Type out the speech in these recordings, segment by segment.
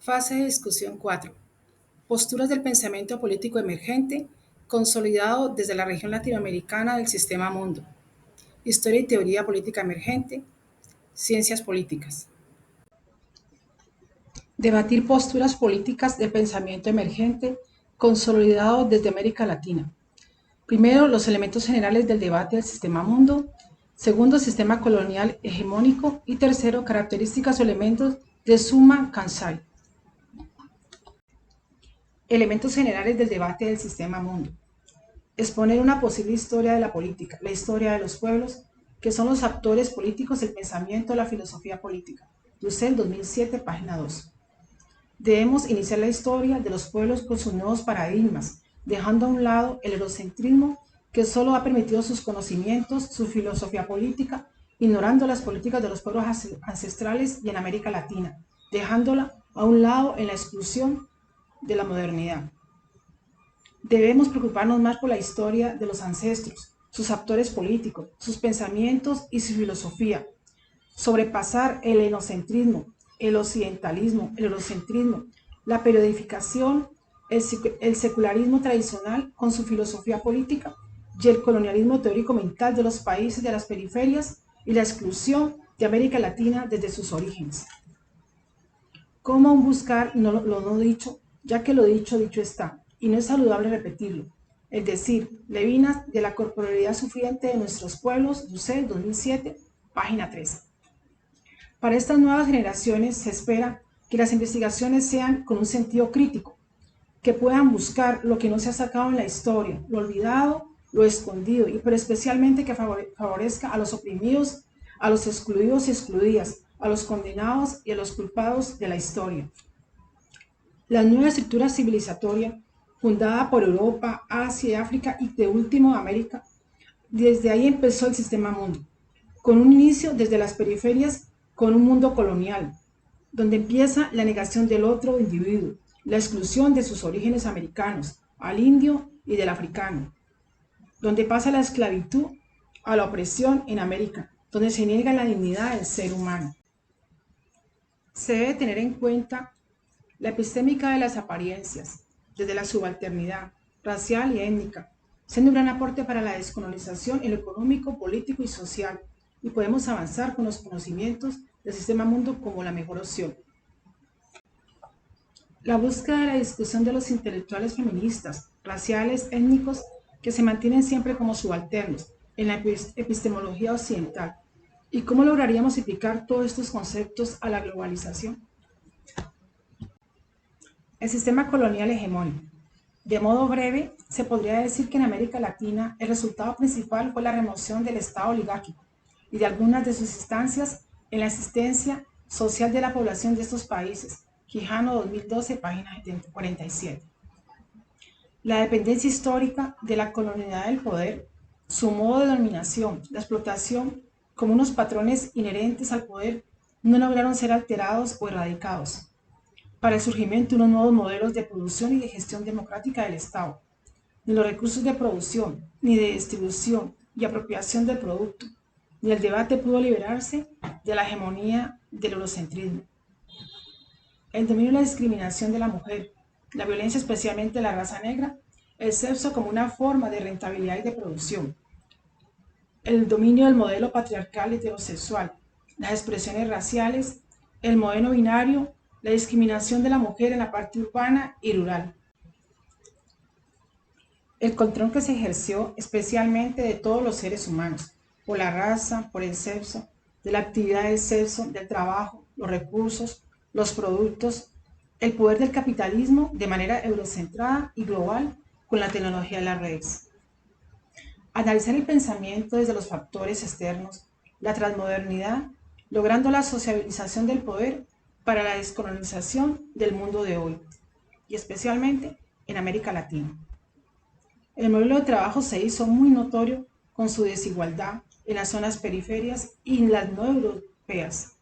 Fase de discusión 4. Posturas del pensamiento político emergente, consolidado desde la región latinoamericana del sistema mundo. Historia y teoría política emergente. Ciencias políticas. Debatir posturas políticas de pensamiento emergente, consolidado desde América Latina. Primero, los elementos generales del debate del sistema mundo. Segundo, sistema colonial hegemónico. Y tercero, características o elementos de Summa Kansai. Elementos generales del debate del sistema mundo. Exponer una posible historia de la política, la historia de los pueblos, que son los actores políticos, el pensamiento, la filosofía política. Dussel, 2007, página 2. Debemos iniciar la historia de los pueblos con sus nuevos paradigmas, dejando a un lado el eurocentrismo que solo ha permitido sus conocimientos, su filosofía política, ignorando las políticas de los pueblos ancestrales y en América Latina, dejándola a un lado en la exclusión de la modernidad. Debemos preocuparnos más por la historia de los ancestros, sus actores políticos, sus pensamientos y su filosofía. Sobrepasar el etnocentrismo, el occidentalismo, el eurocentrismo, la periodificación, el secularismo tradicional con su filosofía política y el colonialismo teórico mental de los países de las periferias y la exclusión de América Latina desde sus orígenes. ¿Cómo aún buscar lo no dicho, ya que lo dicho, dicho está, y no es saludable repetirlo? Es decir, Levinas de la corporalidad sufriente de nuestros pueblos, Dussel, 2007, página 13. Para estas nuevas generaciones se espera que las investigaciones sean con un sentido crítico, que puedan buscar lo que no se ha sacado en la historia, lo olvidado, lo escondido, y pero especialmente que favorezca a los oprimidos, a los excluidos y excluidas, a los condenados y a los culpados de la historia. La nueva estructura civilizatoria, fundada por Europa, Asia y África y de último América, desde ahí empezó el sistema mundo, con un inicio desde las periferias, con un mundo colonial, donde empieza la negación del otro individuo, la exclusión de sus orígenes americanos, al indio y del africano, donde pasa la esclavitud a la opresión en América, donde se niega la dignidad del ser humano. Se debe tener en cuenta la epistémica de las apariencias, desde la subalternidad racial y étnica, siendo un gran aporte para la descolonización en lo económico, político y social, y podemos avanzar con los conocimientos del sistema mundo como la mejor opción. La búsqueda de la discusión de los intelectuales feministas, raciales, étnicos, que se mantienen siempre como subalternos en la epistemología occidental, y cómo lograríamos aplicar todos estos conceptos a la globalización. El sistema colonial hegemónico. De modo breve, se podría decir que en América Latina el resultado principal fue la remoción del Estado oligárquico y de algunas de sus instancias en la existencia social de la población de estos países. Quijano, 2012, página 47. La dependencia histórica de la colonialidad del poder, su modo de dominación, la explotación como unos patrones inherentes al poder, no lograron ser alterados o erradicados para el surgimiento de unos nuevos modelos de producción y de gestión democrática del Estado, ni los recursos de producción, ni de distribución y apropiación del producto, ni el debate pudo liberarse de la hegemonía del eurocentrismo. El dominio y la discriminación de la mujer, la violencia especialmente de la raza negra, el sexo como una forma de rentabilidad y de producción, el dominio del modelo patriarcal heterosexual, las expresiones raciales, el modelo binario, la discriminación de la mujer en la parte urbana y rural. El control que se ejerció especialmente de todos los seres humanos, por la raza, por el sexo, de la actividad del sexo, del trabajo, los recursos, los productos, el poder del capitalismo de manera eurocentrada y global con la tecnología de las redes. Analizar el pensamiento desde los factores externos, la transmodernidad, logrando la sociabilización del poder para la descolonización del mundo de hoy, y especialmente en América Latina. El modelo de trabajo se hizo muy notorio con su desigualdad en las zonas periferias y en las no europeas.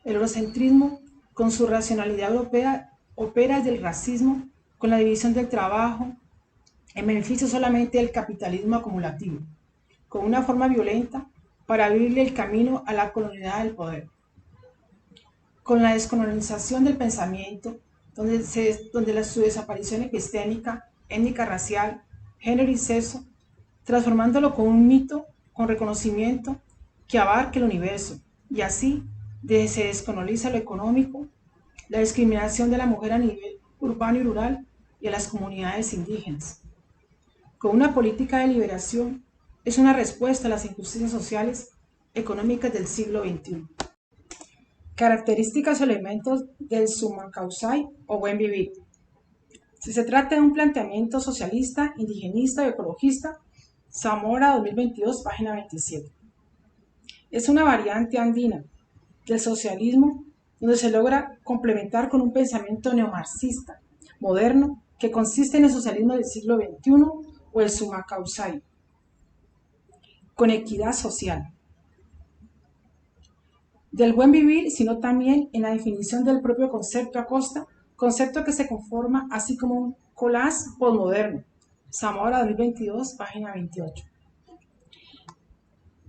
El eurocentrismo, con su racionalidad europea, opera desde el racismo, con la división del trabajo, en beneficio solamente del capitalismo acumulativo, con una forma violenta para abrirle el camino a la colonialidad del poder. Con la descolonización del pensamiento, su desaparición epistémica, étnica, racial, género y sexo, transformándolo con un mito con reconocimiento que abarque el universo, y así se descoloniza lo económico, la discriminación de la mujer a nivel urbano y rural y a las comunidades indígenas. Con una política de liberación es una respuesta a las injusticias sociales económicas del siglo XXI. Características o elementos del Summa Causai o buen vivir. Si se trata de un planteamiento socialista, indigenista o ecologista, Zamora 2022, página 27. Es una variante andina del socialismo donde se logra complementar con un pensamiento neomarxista, moderno, que consiste en el socialismo del siglo XXI o el Summa Causai, con equidad social. Del buen vivir, sino también en la definición del propio concepto Acosta, concepto que se conforma así como un collage postmoderno. Zamora 2022, página 28.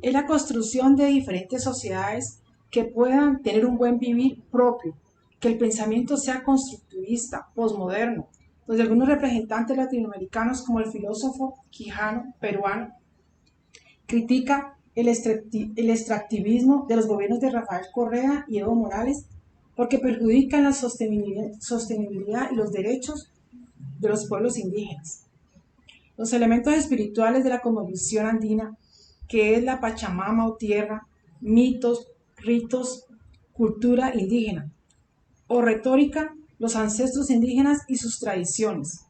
Es la construcción de diferentes sociedades que puedan tener un buen vivir propio, que el pensamiento sea constructivista, postmoderno, donde algunos representantes latinoamericanos como el filósofo Quijano, peruano, critica el extractivismo de los gobiernos de Rafael Correa y Evo Morales porque perjudican la sostenibilidad y los derechos de los pueblos indígenas. Los elementos espirituales de la cosmovisión andina, que es la Pachamama o tierra, mitos, ritos, cultura indígena, o retórica, los ancestros indígenas y sus tradiciones.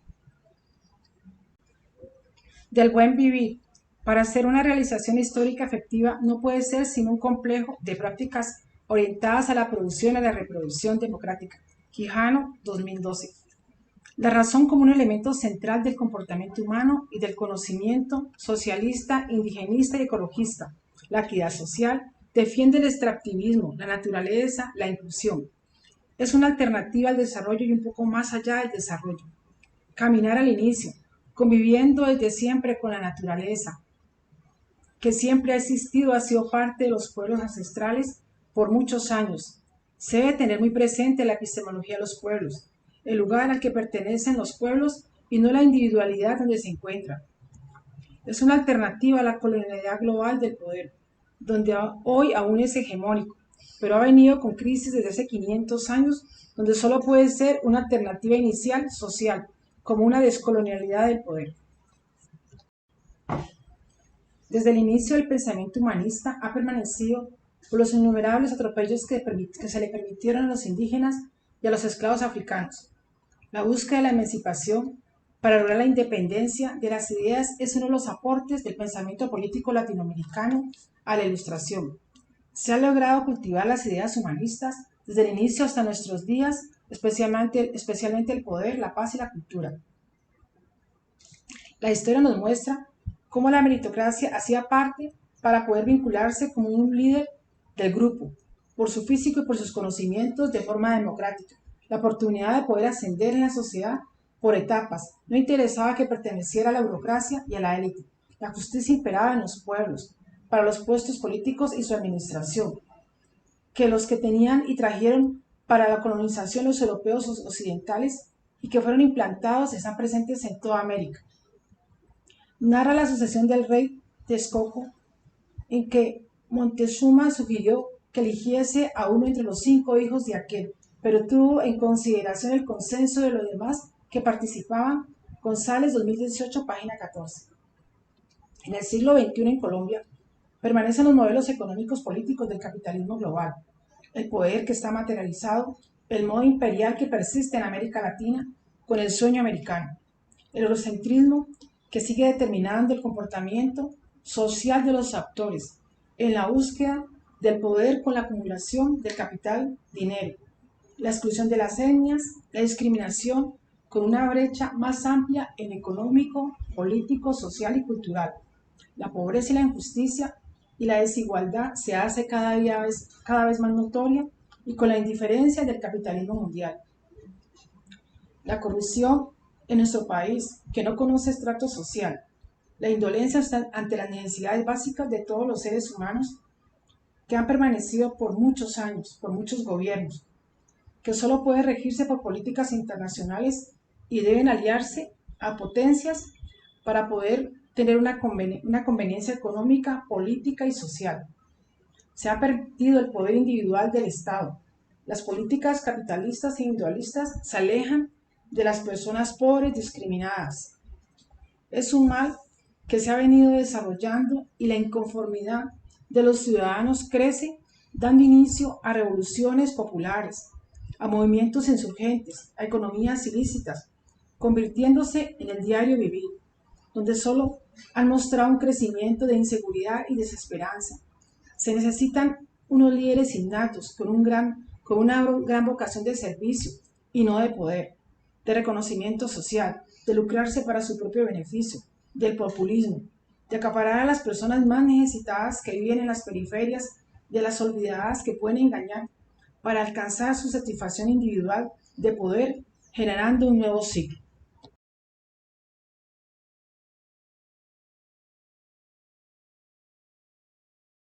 Del buen vivir. Para hacer una realización histórica efectiva no puede ser sino un complejo de prácticas orientadas a la producción y a la reproducción democrática. Quijano, 2012. La razón como un elemento central del comportamiento humano y del conocimiento socialista, indigenista y ecologista. La equidad social defiende el extractivismo, la naturaleza, la inclusión. Es una alternativa al desarrollo y un poco más allá del desarrollo. Caminar al inicio, conviviendo desde siempre con la naturaleza, que siempre ha existido, ha sido parte de los pueblos ancestrales por muchos años. Se debe tener muy presente la epistemología de los pueblos, el lugar al que pertenecen los pueblos y no la individualidad donde se encuentran. Es una alternativa a la colonialidad global del poder, donde hoy aún es hegemónico, pero ha venido con crisis desde hace 500 años, donde solo puede ser una alternativa inicial social, como una descolonialidad del poder. Desde el inicio del pensamiento humanista ha permanecido por los innumerables atropellos que se le permitieron a los indígenas y a los esclavos africanos. La búsqueda de la emancipación para lograr la independencia de las ideas es uno de los aportes del pensamiento político latinoamericano a la Ilustración. Se ha logrado cultivar las ideas humanistas desde el inicio hasta nuestros días, especialmente el poder, la paz y la cultura. La historia nos muestra cómo la meritocracia hacía parte para poder vincularse como un líder del grupo, por su físico y por sus conocimientos de forma democrática. La oportunidad de poder ascender en la sociedad por etapas. No interesaba que perteneciera a la burocracia y a la élite. La justicia imperaba en los pueblos, para los puestos políticos y su administración, que los que tenían y trajeron para la colonización los europeos occidentales y que fueron implantados están presentes en toda América. Narra la sucesión del rey Texcoco, en que Montezuma sugirió que eligiese a uno entre los 5 hijos de aquel, pero tuvo en consideración el consenso de los demás que participaban. González, 2018, página 14. En el siglo XXI en Colombia permanecen los modelos económicos políticos del capitalismo global, el poder que está materializado, el modo imperial que persiste en América Latina con el sueño americano, el eurocentrismo que sigue determinando el comportamiento social de los actores en la búsqueda del poder con la acumulación del capital, dinero, la exclusión de las etnias, la discriminación con una brecha más amplia en económico, político, social y cultural. La pobreza y la injusticia y la desigualdad se hace cada vez más notoria y con la indiferencia del capitalismo mundial. La corrupción en nuestro país, que no conoce estrato social, la indolencia ante las necesidades básicas de todos los seres humanos que han permanecido por muchos años, por muchos gobiernos, que solo puede regirse por políticas internacionales y deben aliarse a potencias para poder tener una conveniencia económica, política y social. Se ha perdido el poder individual del Estado. Las políticas capitalistas e individualistas se alejan de las personas pobres discriminadas. Es un mal que se ha venido desarrollando y la inconformidad de los ciudadanos crece, dando inicio a revoluciones populares, a movimientos insurgentes, a economías ilícitas, convirtiéndose en el diario vivir, donde solo han mostrado un crecimiento de inseguridad y desesperanza. Se necesitan unos líderes innatos con una gran vocación de servicio y no de poder, de reconocimiento social, de lucrarse para su propio beneficio, del populismo, de acaparar a las personas más necesitadas que viven en las periferias, de las olvidadas que pueden engañar para alcanzar su satisfacción individual de poder, generando un nuevo ciclo.